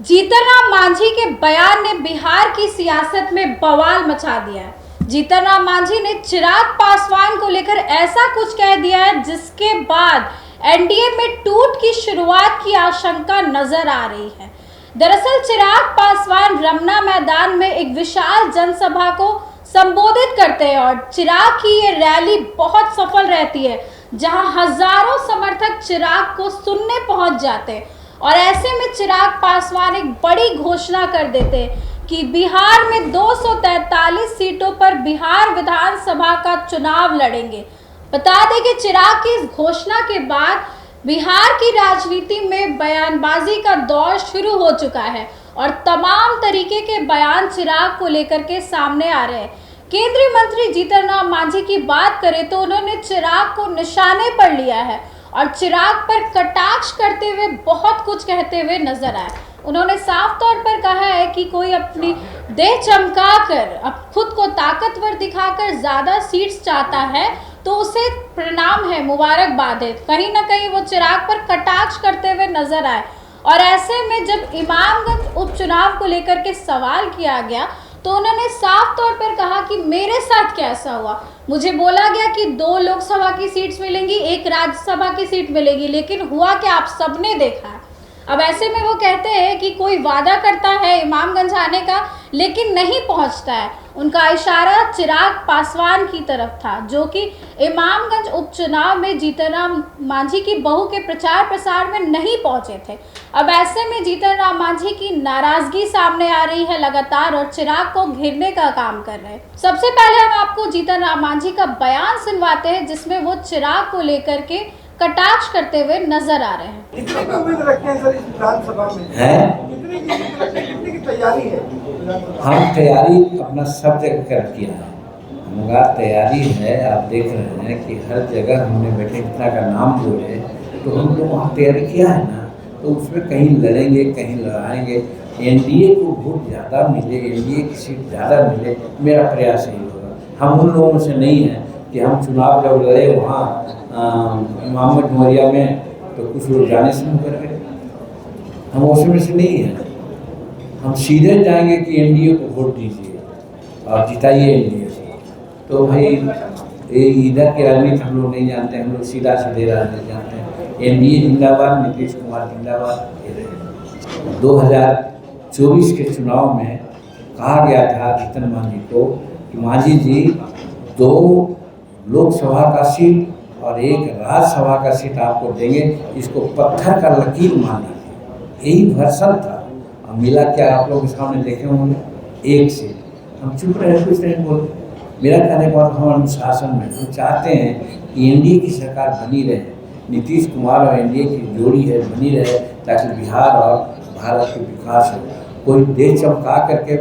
जीतन राम मांझी के बयान ने बिहार की सियासत में बवाल मचा दिया है। जीतन राम मांझी ने चिराग पासवान को लेकर ऐसा कुछ कह दिया है जिसके बाद एनडीए में टूट की शुरुआत की आशंका नजर आ रही है। दरअसल चिराग पासवान रमना मैदान में एक विशाल जनसभा को संबोधित करते हैं और चिराग की ये रैली बहुत सफल रहती है, जहां हजारों समर्थक चिराग को सुनने पहुंच जाते हैं। और ऐसे में चिराग पासवान एक बड़ी घोषणा कर देते कि बिहार में 243 सीटों पर बिहार विधानसभा का चुनाव लड़ेंगे। बता दें कि चिराग की इस घोषणा के बाद बिहार की राजनीति में बयानबाजी का दौर शुरू हो चुका है और तमाम तरीके के बयान चिराग को लेकर के सामने आ रहे हैं। केंद्रीय मंत्री जीतन राम मांझी की बात करें तो उन्होंने चिराग को निशाने पर लिया है और चिराग पर कटाक्ष करते हुए बहुत कुछ कहते हुए नजर आए। उन्होंने साफ तौर पर कहा है कि कोई अपनी देह चमकाकर अब खुद को ताकतवर दिखाकर ज्यादा सीट्स चाहता है तो उसे प्रणाम है, मुबारकबाद है। कहीं ना कहीं वो चिराग पर कटाक्ष करते हुए नजर आए। और ऐसे में जब इमामगंज उपचुनाव को लेकर के सवाल किया गया तो उन्होंने साफ तौर पर कहा कि मेरे साथ कैसा हुआ, मुझे बोला गया कि 2 लोकसभा की सीट्स मिलेंगी, 1 राज्यसभा की सीट मिलेगी, लेकिन हुआ क्या आप सबने देखा है। अब ऐसे में वो कहते हैं कि कोई वादा करता है इमामगंज आने का लेकिन नहीं पहुंचता है। उनका इशारा चिराग पासवान की तरफ था, जो कि इमामगंज उपचुनाव में जीतन राम मांझी की बहू के प्रचार प्रसार में नहीं पहुंचे थे। अब ऐसे में जीतन राम मांझी की नाराजगी सामने आ रही है लगातार और चिराग को घेरने का काम कर रहे हैं। सबसे पहले हम आपको जीतन राम मांझी का बयान सुनवाते हैं जिसमें वो चिराग को लेकर के कटाक्ष करते हुए नजर आ रहे हैं। कितने की उम्मीद रखते हैं सर इस विधानसभा में? कितने की तैयारी है? हम तैयारी अपना सब जगह कर किया है। हमारा तैयारी है, आप देख रहे हैं कि हर जगह हमने बैठे कितना का नाम जोड़े तो हम लोग वहाँ तैयारी किया है ना, तो उसमें कहीं लड़ेंगे कहीं लड़ाएंगे। एनडीए को वोट ज़्यादा मिले, एनडीए की सीट ज़्यादा मिले, मेरा प्रयास यही होगा। हम उन लोगों से नहीं हैं कि हम चुनाव जब लड़े वहाँ इमामगंज डुमरिया में तो कुछ लोग जाने शुरू कर गए। हम उसमें से नहीं हैं। हम सीधे जाएंगे कि एनडीए को वोट दीजिए और जिताइए एनडीए से। तो भाई ये इधर की राजनीति हम लोग नहीं जानते, हम लोग सीधा सीधे राजनीति जानते हैं। एनडीए जिंदाबाद, नीतीश कुमार जिंदाबाद। 2024 के चुनाव में कहा गया था जीतन मांझी को कि मांझी जी 2 लोकसभा का सीट और 1 राज्यसभा का सीट आपको देंगे, इसको पत्थर का लकीर मान लीजिए। यही भर्सन था। अब मिला क्या, आप लोग के सामने देखे होंगे, 1 सीट। हम चुप रहे, कुछ नहीं बोले। मेरा कहने के बाद हम अनुशासन में हम चाहते हैं कि एनडीए की सरकार बनी रहे, नीतीश कुमार और एनडीए की जोड़ी है बनी रहे, ताकि बिहार और भारत के विकास हो। कोई देश चमका करके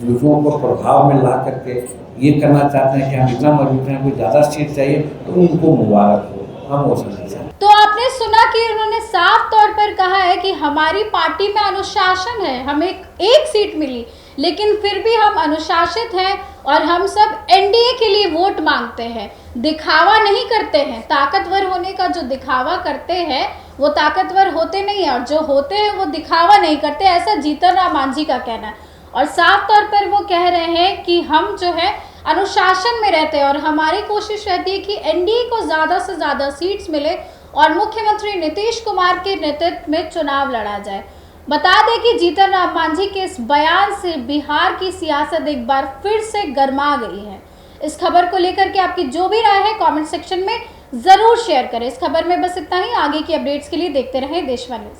दूसरों को प्रभाव में ला करके ये करना चाहते हैं कि हम इतना मजबूत हैं, कोई ज़्यादा सीट चाहिए तो उनको मुबारक हो, हम वो समझते हैं। तो आपने सुना कि उन्होंने साफ तौर पर कहा है कि हमारी पार्टी में अनुशासन है, हमें 1 सीट मिली लेकिन फिर भी हम अनुशासित हैं और हम सब एनडीए के लिए वोट मांगते हैं, दिखावा नहीं करते हैं। ताकतवर होने का जो दिखावा करते हैं वो ताकतवर होते नहीं है और जो होते हैं वो दिखावा नहीं करते, ऐसा जीतन राम मांझी का कहना है। और साफ तौर पर वो कह रहे हैं कि हम जो है अनुशासन में रहते हैं और हमारी कोशिश रहती है कि एनडीए को ज़्यादा से ज़्यादा सीट्स मिले और मुख्यमंत्री नीतीश कुमार के नेतृत्व में चुनाव लड़ा जाए। बता दें कि जीतन राम मांझी के इस बयान से बिहार की सियासत एक बार फिर से गर्मा गई है। इस खबर को लेकर के आपकी जो भी राय है कमेंट सेक्शन में ज़रूर शेयर करें। इस खबर में बस इतना ही। आगे की अपडेट्स के लिए देखते रहें देशवा न्यूज़।